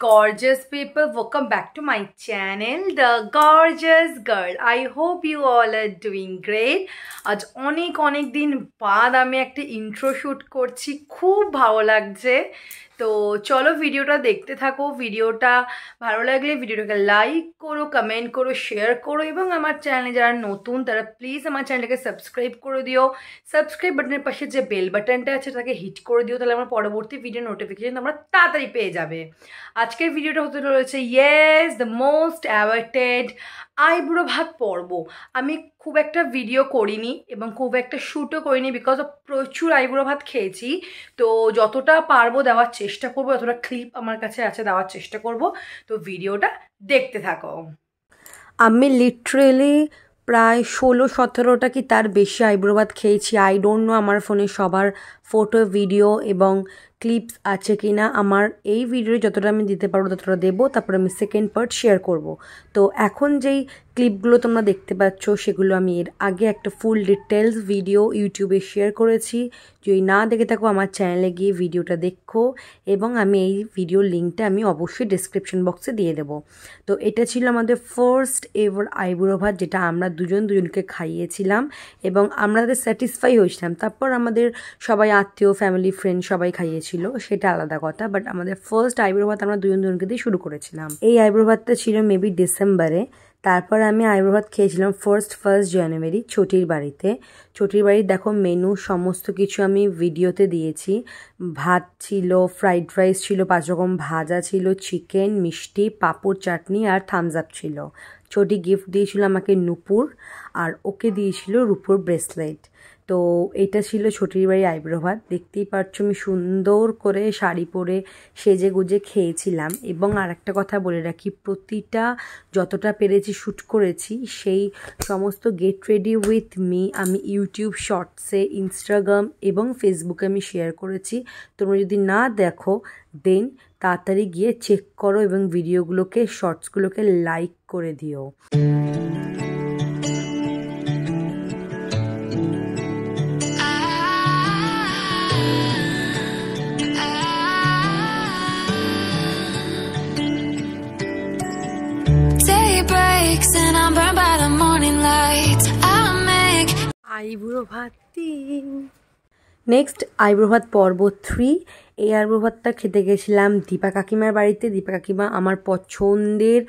gorgeous people, welcome back to my channel The Gorgeous Girl. I hope you all are doing great. আজ অনেক দিন বাদ আমি একটা ইন্ট্রো শুট করছি, খুব ভালো লাগছে। তো চলো ভিডিওটা দেখতে থাকো। ভিডিওটা ভালো লাগলে ভিডিওটাকে লাইক করো, কমেন্ট করো, শেয়ার করো এবং আমার চ্যানেলে যারা নতুন তারা প্লিজ আমার চ্যানেলটাকে সাবস্ক্রাইব করে দিও। সাবস্ক্রাইব বাটনের পাশে যে বেল বাটনটা আছে তাকে হিট করে দিও, তাহলে আমার পরবর্তী ভিডিও নোটিফিকেশন তোমরা তাড়াতাড়ি পেয়ে যাবে। আজকের ভিডিওটা হতে রয়েছে yes the most awaited eyebrow ভাত পর্ব। আমি খুব একটা ভিডিও করিনি এবং খুব একটা শ্যুটও করিনি বিকজ প্রচুর আইব্রো ভাত খেয়েছি। তো যতটা পারবো দেওয়ার চেষ্টা করবো, যতটা ক্লিপ আমার কাছে আছে দেওয়ার চেষ্টা করব। তো ভিডিওটা দেখতে থাকো। আমি লিটারেলি প্রায় 16-17টা কি তার বেশি আইব্রো ভাত খেয়েছি। আই ডোন্ট নো আমার ফোনে সবার ফটো, ভিডিও এবং ক্লিপস আছে কি না। আমার এই ভিডিও যতটা আমি দিতে পারবো ততটা দেবো, তারপর আমি সেকেন্ড পার্ট শেয়ার করব। তো এখন যেই ক্লিপগুলো তোমরা দেখতে পাচ্ছ সেগুলো আমি এর আগে একটা ফুল ডিটেলস ভিডিও ইউটিউবে শেয়ার করেছি। যদি না দেখে থাকো আমার চ্যানেলে গিয়ে ভিডিওটা দেখো এবং আমি এই ভিডিওর লিঙ্কটা আমি অবশ্যই ডিসক্রিপশন বক্সে দিয়ে দেবো। তো এটা ছিল আমাদের ফার্স্ট এভার আইব্রো ভাত, যেটা আমরা দুজনকে খাইয়েছিলাম এবং আমরা তাদের স্যাটিসফাই হয়েছিলাম। তারপর আমাদের সবাই আত্মীয়, ফ্যামিলি, ফ্রেন্ড সবাই খাইয়েছিল, সেটা আলাদা কথা। বাট আমাদের ফার্স্ট আইব্রো ভাত আমরা দুজনকে দিয়ে শুরু করেছিলাম। এই আইব্রো ভাতটা ছিল মেবি ডিসেম্বরে। তারপর আমি আইব্রো ভাত খেয়েছিলাম ফার্স্ট জানুয়ারি ছোটির বাড়িতে। ছোটির বাড়ির দেখো মেনু সমস্ত কিছু আমি ভিডিওতে দিয়েছি। ভাত ছিল, ফ্রাইড রাইস ছিল, 5 রকম ভাজা ছিল, চিকেন, মিষ্টি, পাঁপড়, চাটনি আর থামস আপ ছিল। ছোটি গিফট দিয়েছিল আমাকে নূপুর, আর ওকে দিয়েছিল রূপোর ব্রেসলেট। তো এটা ছিল ছোটির বাড়ি আইব্রো ভাত। দেখতেই পাচ্ছ আমি সুন্দর করে শাড়ি পরে সেজে গুজে খেয়েছিলাম। এবং আর একটা কথা বলে রাখি, প্রতিটা যতটা পেরেছি শ্যুট করেছি, সেই সমস্ত গেট রেডি উইথ মি আমি ইউটিউব শর্টসে, ইনস্টাগ্রাম এবং ফেসবুকে আমি শেয়ার করেছি। তোমরা যদি না দেখো দেন তাড়াতাড়ি গিয়ে চেক করো এবং ভিডিওগুলোকে, শর্টসগুলোকে লাইক করে দিও। And I'm burned by the morning light. I'll make eyebrow ভাত। নেক্সট আইব্রো ভাত পর্ব 3। এই আইব্রো ভাতটা খেতে গেছিলাম দীপা কাকিমার বাড়িতে। দীপা কাকিমা আমার পছন্দের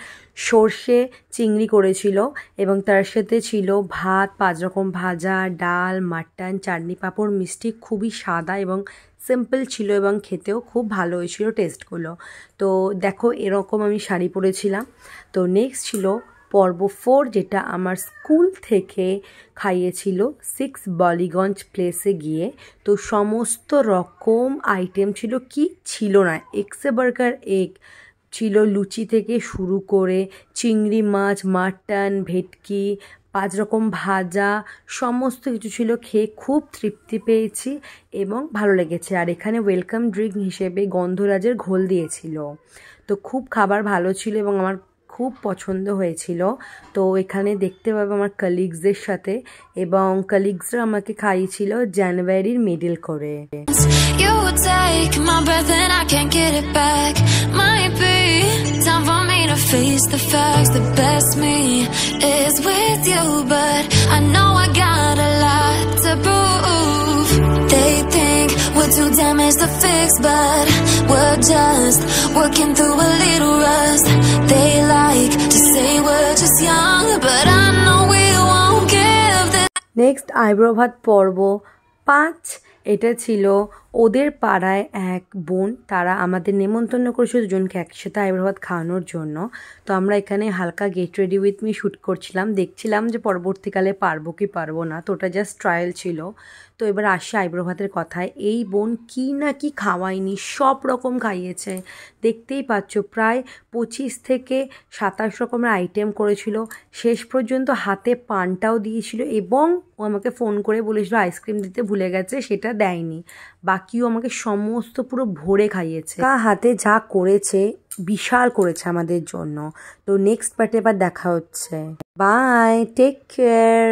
সর্ষে চিংড়ি করেছিল এবং তার সাথে ছিল ভাত, 5 রকম ভাজা, ডাল, মাটন, চাটনি, পাঁপড়, মিষ্টি। খুবই সাদা এবং সিম্পল ছিল এবং খেতেও খুব ভালো হয়েছিল টেস্টগুলো। তো দেখো এরকম আমি শাড়ি পরেছিলাম। তো নেক্সট ছিল পর্ব 4, যেটা আমার স্কুল থেকে খাইয়েছিল 6 বালিগঞ্জ প্লেসে গিয়ে। তো সমস্ত রকম আইটেম ছিল, কি ছিল না, এক্সে বার্গার এগ ছিল, লুচি থেকে শুরু করে চিংড়ি মাছ, মাটন, ভেটকি, 5 রকম ভাজা, সমস্ত কিছু ছিল। খেয়ে খুব তৃপ্তি পেয়েছি এবং ভালো লেগেছে। আর এখানে ওয়েলকাম ড্রিঙ্ক হিসেবে গন্ধরাজের ঘোল দিয়েছিল। তো খুব খাবার ভালো ছিল এবং আমার খুব পছন্দ হয়েছিল। তো এখানে দেখতে পাবো আমার কালিগসদের সাথে, এবং কালিগসরা আমাকে খাইয়েছিল জানুয়ারির মিডল করে। you take my breath and I can't get it back. Might be time for me to face the facts. The best me is with you, but I know I got a lot to prove. They think we're too damaged to fix, but we're just working through a little rust. They like to say we're just young, but I know we won't give this. Next eyebrow ভাত পর্ব 5। এটা ছিল ওদের পাড়ায় এক বোন, তারা আমাদের নেমন্তন্ন করেছিল দুজনকে একসাথে আইব্রো ভাত খাওয়ানোর জন্য। তো আমরা এখানে হালকা get ready with me shoot করছিলাম, দেখছিলাম যে পরবর্তীকালে পারবো কি পারবো না। তো ওটা জাস্ট ট্রায়াল ছিল। তো এবার আসি আইব্রো ভাতের কথায়। এই বোন কি না কি খাওয়ায়নি, সব রকম খাইয়েছে। দেখতেই পাচ্ছ প্রায় 25 থেকে 27 রকমের আইটেম করেছিল। শেষ পর্যন্ত হাতে পানটাও দিয়েছিল এবং ও আমাকে ফোন করে বলেছিল আইসক্রিম দিতে ভুলে গেছে, সেটা দেয়নি। বাকিও আমাকে সমস্ত পুরো ভরে খাইয়েছে। তা হাতে যা করেছে বিশাল করেছে আমাদের জন্য। তো নেক্সট পার্টে এবার দেখা হচ্ছে। Bye, take care.